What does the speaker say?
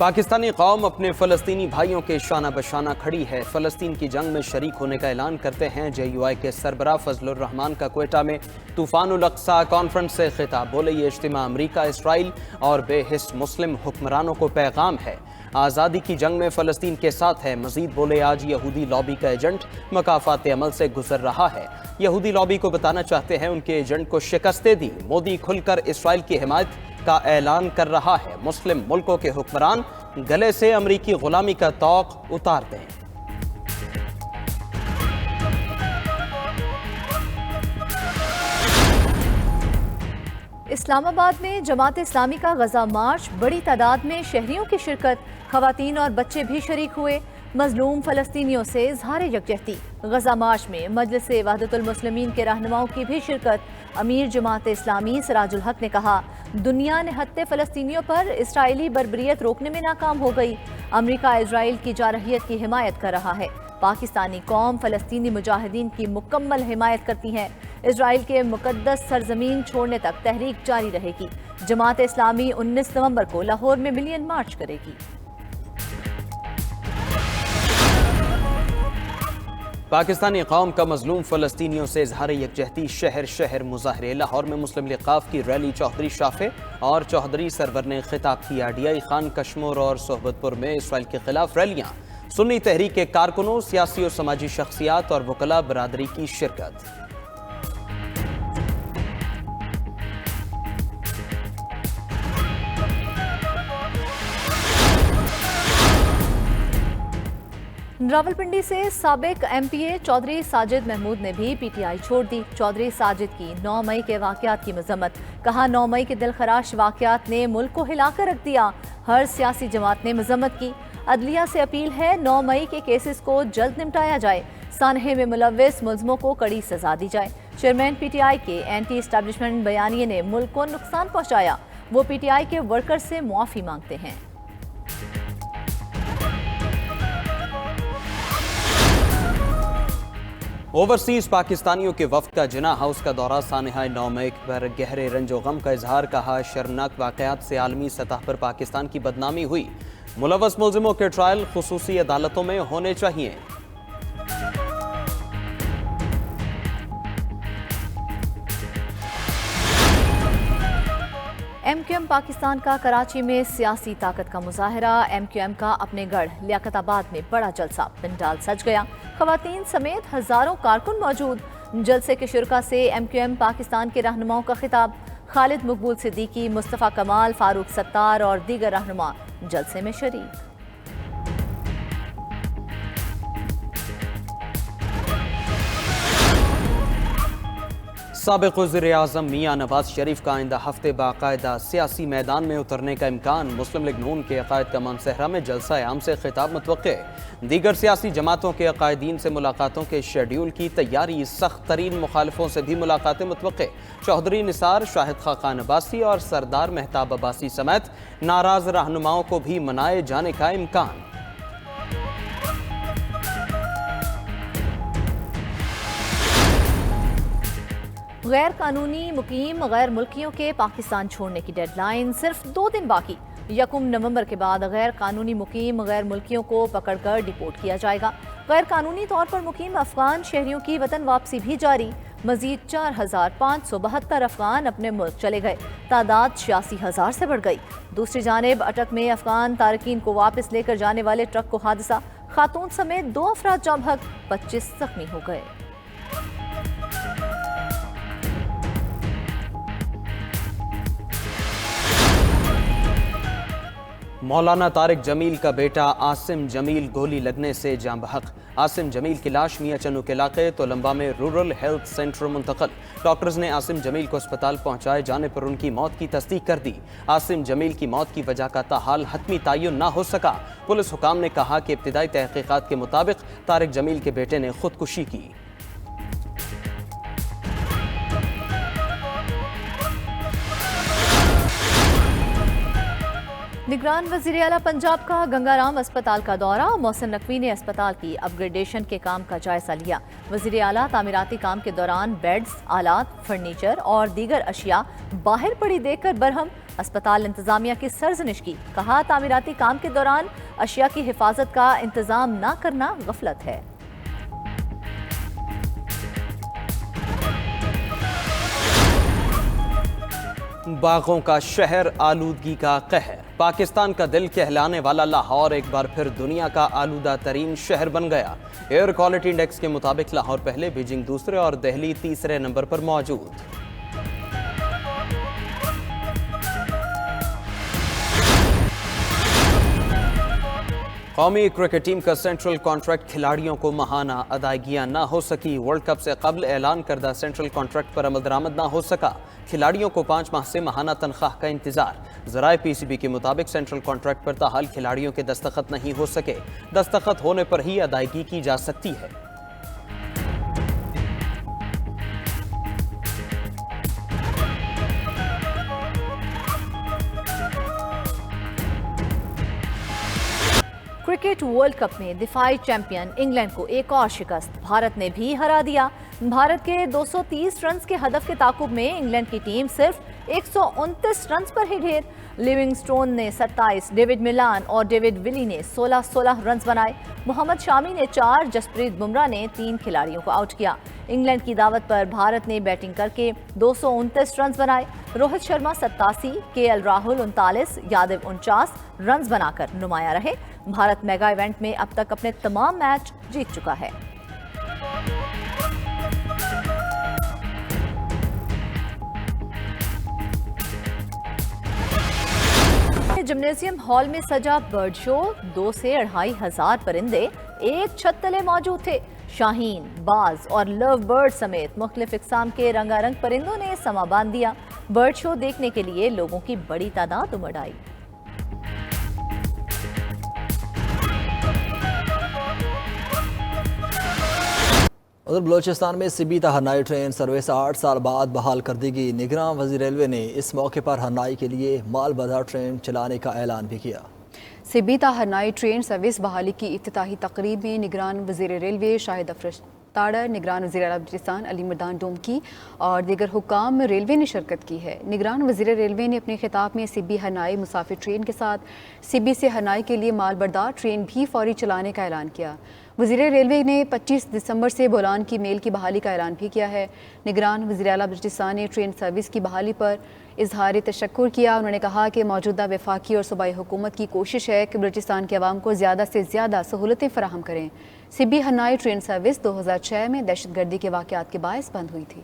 پاکستانی قوم اپنے فلسطینی بھائیوں کے شانہ بشانہ کھڑی ہے۔ فلسطین کی جنگ میں شریک ہونے کا اعلان کرتے ہیں JUI کے سربراہ فضل الرحمان کا کوئٹہ میں طوفان الاقصی کانفرنس سے خطاب۔ بولے یہ اجتماع امریکہ، اسرائیل اور بے حس مسلم حکمرانوں کو پیغام ہے، آزادی کی جنگ میں فلسطین کے ساتھ ہے۔ مزید بولے آج یہودی لابی کا ایجنٹ مکافات عمل سے گزر رہا ہے، یہودی لابی کو بتانا چاہتے ہیں ان کے ایجنٹ کو شکستیں دی۔ مودی کھل کر اسرائیل کی حمایت کا اعلان کر رہا ہے، مسلم ملکوں کے حکمران گلے سے امریکی غلامی کا طوق اتار دیں۔ اسلام آباد میں جماعت اسلامی کا غزہ مارچ، بڑی تعداد میں شہریوں کی شرکت، خواتین اور بچے بھی شریک ہوئے۔ مظلوم فلسطینیوں سے اظہار یکجہتی۔ غزہ مارچ میں مجلس وحدت المسلمین کے رہنماؤں کی بھی شرکت۔ امیر جماعت اسلامی سراج الحق نے کہا، دنیا نہتے فلسطینیوں پر اسرائیلی بربریت روکنے میں ناکام ہو گئی۔ امریکہ اسرائیل کی جارحیت کی حمایت کر رہا ہے۔ پاکستانی قوم فلسطینی مجاہدین کی مکمل حمایت کرتی ہے۔ اسرائیل کے مقدس سرزمین چھوڑنے تک تحریک جاری رہے گی۔ جماعت اسلامی 19 نومبر کو لاہور میں ملین مارچ کرے گی۔ پاکستانی قوم کا مظلوم فلسطینیوں سے اظہار یکجہتی، شہر شہر مظاہرے۔ لاہور میں مسلم لیگ ق کی ریلی، چوہدری شافع اور چوہدری سرور نے خطاب کیا۔ DI خان کشمور اور صحبت پور میں اسرائیل کے خلاف ریلیاں۔ سنی تحریک کے کارکنوں، سیاسی اور سماجی شخصیات اور وکلاء برادری کی شرکت۔ راولپنڈی سے سابق MPA چودھری ساجد محمود نے بھی PTI چھوڑ دی۔ چودھری ساجد کی 9 مئی کے واقعات کی مذمت، کہا 9 مئی کے دلخراش واقعات نے ملک کو ہلا کر رکھ دیا۔ ہر سیاسی جماعت نے مذمت کی۔ عدلیہ سے اپیل ہے 9 مئی کے کیسز کو جلد نمٹایا جائے، سانحے میں ملوث ملزموں کو کڑی سزا دی جائے۔ چیئرمین PTI کے اینٹی اسٹیبلشمنٹ بیانیے نے ملک کو نقصان پہنچایا، وہ PTI کے ورکر سے معافی مانگتے ہیں۔ اوورسیز پاکستانیوں کے وفد کا جناح ہاؤس کا دورہ، سانحہ 9 مئی پر گہرے رنج و غم کا اظہار، کہا شرمناک واقعات سے عالمی سطح پر پاکستان کی بدنامی ہوئی، ملوث ملزموں کے ٹرائل خصوصی عدالتوں میں ہونے چاہیے۔ MQM پاکستان کا کراچی میں سیاسی طاقت کا مظاہرہ۔ MQM کا اپنے گڑھ لیاقت آباد میں بڑا جلسہ، پنڈال سج گیا، خواتین سمیت ہزاروں کارکن موجود۔ جلسے کے شرکاء سے MQM پاکستان کے رہنماؤں کا خطاب۔ خالد مقبول صدیقی، مصطفیٰ کمال، فاروق ستار اور دیگر رہنما جلسے میں شریک۔ سابق وزیر اعظم میاں نواز شریف کا آئندہ ہفتے باقاعدہ سیاسی میدان میں اترنے کا امکان۔ مسلم لیگ نون کے عقائد کا مانسہرہ میں جلسہ عام سے خطاب متوقع۔ دیگر سیاسی جماعتوں کے عقائدین سے ملاقاتوں کے شیڈیول کی تیاری، سخت ترین مخالفوں سے بھی ملاقاتیں متوقع۔ چوہدری نثار، شاہد خاقان عباسی اور سردار مہتاب عباسی سمیت ناراض رہنماؤں کو بھی منائے جانے کا امکان۔ غیر قانونی مقیم غیر ملکیوں کے پاکستان چھوڑنے کی ڈیڈ لائن، صرف 2 دن باقی۔ 1 نومبر کے بعد غیر قانونی مقیم غیر ملکیوں کو پکڑ کر ڈیپورٹ کیا جائے گا۔ غیر قانونی طور پر مقیم افغان شہریوں کی وطن واپسی بھی جاری۔ مزید 4572 افغان اپنے ملک چلے گئے، تعداد 86,000 سے بڑھ گئی۔ دوسری جانب اٹک میں افغان تارکین کو واپس لے کر جانے والے ٹرک کو حادثہ، خاتون سمیت 2 افراد جاں بحق، 25 زخمی ہو گئے۔ مولانا طارق جمیل کا بیٹا عاصم جمیل گولی لگنے سے جاں بحق۔ عاصم جمیل کی لاش میاں چنو کے علاقے تولمبا میں رورل ہیلتھ سینٹر منتقل۔ ڈاکٹرز نے عاصم جمیل کو اسپتال پہنچائے جانے پر ان کی موت کی تصدیق کر دی۔ عاصم جمیل کی موت کی وجہ کا تاحال حتمی تعین نہ ہو سکا۔ پولیس حکام نے کہا کہ ابتدائی تحقیقات کے مطابق طارق جمیل کے بیٹے نے خودکشی کی۔ نگران وزیر اعلیٰ پنجاب کا گنگا رام اسپتال کا دورہ، محسن نقوی نے اسپتال کی اپ گریڈیشن کے کام کا جائزہ لیا۔ وزیر اعلیٰ تعمیراتی کام کے دوران بیڈز، آلات، فرنیچر اور دیگر اشیاء باہر پڑی دیکھ کر برہم، اسپتال انتظامیہ کی سرزنش کی، کہا تعمیراتی کام کے دوران اشیاء کی حفاظت کا انتظام نہ کرنا غفلت ہے۔ باغوں کا شہر، آلودگی کا قہر۔ پاکستان کا دل کہلانے والا لاہور ایک بار پھر دنیا کا آلودہ ترین شہر بن گیا۔ ایئر کوالٹی انڈیکس کے مطابق لاہور پہلے، بیجنگ دوسرے اور دہلی تیسرے نمبر پر موجود۔ قومی کرکٹ ٹیم کا سینٹرل کانٹریکٹ، کھلاڑیوں کو ماہانہ ادائیگیاں نہ ہو سکی۔ ورلڈ کپ سے قبل اعلان کردہ سینٹرل کانٹریکٹ پر عمل درآمد نہ ہو سکا۔ کھلاڑیوں کو 5 ماہ سے ماہانہ تنخواہ کا انتظار۔ ذرائع پی سی بی کے مطابق سینٹرل کانٹریکٹ پر تاحال کھلاڑیوں کے دستخط نہیں ہو سکے۔ دستخط ہونے پر ہی ادائیگی کی جا سکتی ہے۔ کرکٹ ورلڈ کپ میں دفاعی چیمپئن انگلینڈ کو ایک اور شکست، بھارت نے بھی ہرا دیا۔ بھارت کے 230 رنز کے ہدف کے تعاقب میں انگلینڈ کی ٹیم صرف 129 رنز پر ہی ڈھیر۔ لیونگ سٹون نے 27، ڈیوڈ ملان اور ڈیوڈ ولی نے 16 رنز بنائے۔ محمد شامی نے 4، جسپریت بمراہ نے 3 کھلاڑیوں کو آؤٹ کیا۔ انگلینڈ کی دعوت پر بھارت نے بیٹنگ کر کے 229 رنز بنائے۔ روہت شرما 87، کے ایل راہل 39، یادو 49 رنز بنا کر نمایاں رہے۔ بھارت میگا ایونٹ میں اب تک اپنے تمام میچ جیت چکا ہے۔ جمنیزیم ہال میں سجا برڈ شو، 2 سے 2,500 ہزار پرندے ایک چھت تلے موجود تھے۔ شاہین، باز اور لو برڈ سمیت مختلف اقسام کے رنگا رنگ پرندوں نے سما باندھ دیا۔ برڈ شو دیکھنے کے لیے لوگوں کی بڑی تعداد امڑ آئی۔ ادھر بلوچستان میں سبیتا ہرنائی ٹرین سروس 8 سال بعد بحال کر دی گئی۔ نگراں وزیر ریلوے نے اس موقع پر ہرنائی کے لیے مال بازار ٹرین چلانے کا اعلان بھی کیا۔ سبیتا ہرنائی ٹرین سروس بحالی کی افتتاحی تقریب میں نگران وزیر ریلوے شاہد افروز تاڑر، نگران وزیر اعلیٰ بلوچستان علی مردان ڈومکی اور دیگر حکام ریلوے نے شرکت کی ہے۔ نگران وزیر ریلوے نے اپنے خطاب میں سبی ہرنائی مسافر ٹرین کے ساتھ سبی سے ہرنائی کے لیے مال بردار ٹرین بھی فوری چلانے کا اعلان کیا۔ وزیر ریلوے نے 25 دسمبر سے بولان کی میل کی بحالی کا اعلان بھی کیا ہے۔ نگران وزیر اعلیٰ بلوچستان نے ٹرین سروس کی بحالی پر اظہار تشکر کیا۔ انہوں نے کہا کہ موجودہ وفاقی اور صوبائی حکومت کی کوشش ہے کہ بلوچستان کے عوام کو زیادہ سے زیادہ سہولتیں فراہم کریں۔ سبی ہرنائی ٹرین سروس 2006 میں دہشت گردی کے واقعات کے باعث بند ہوئی تھی۔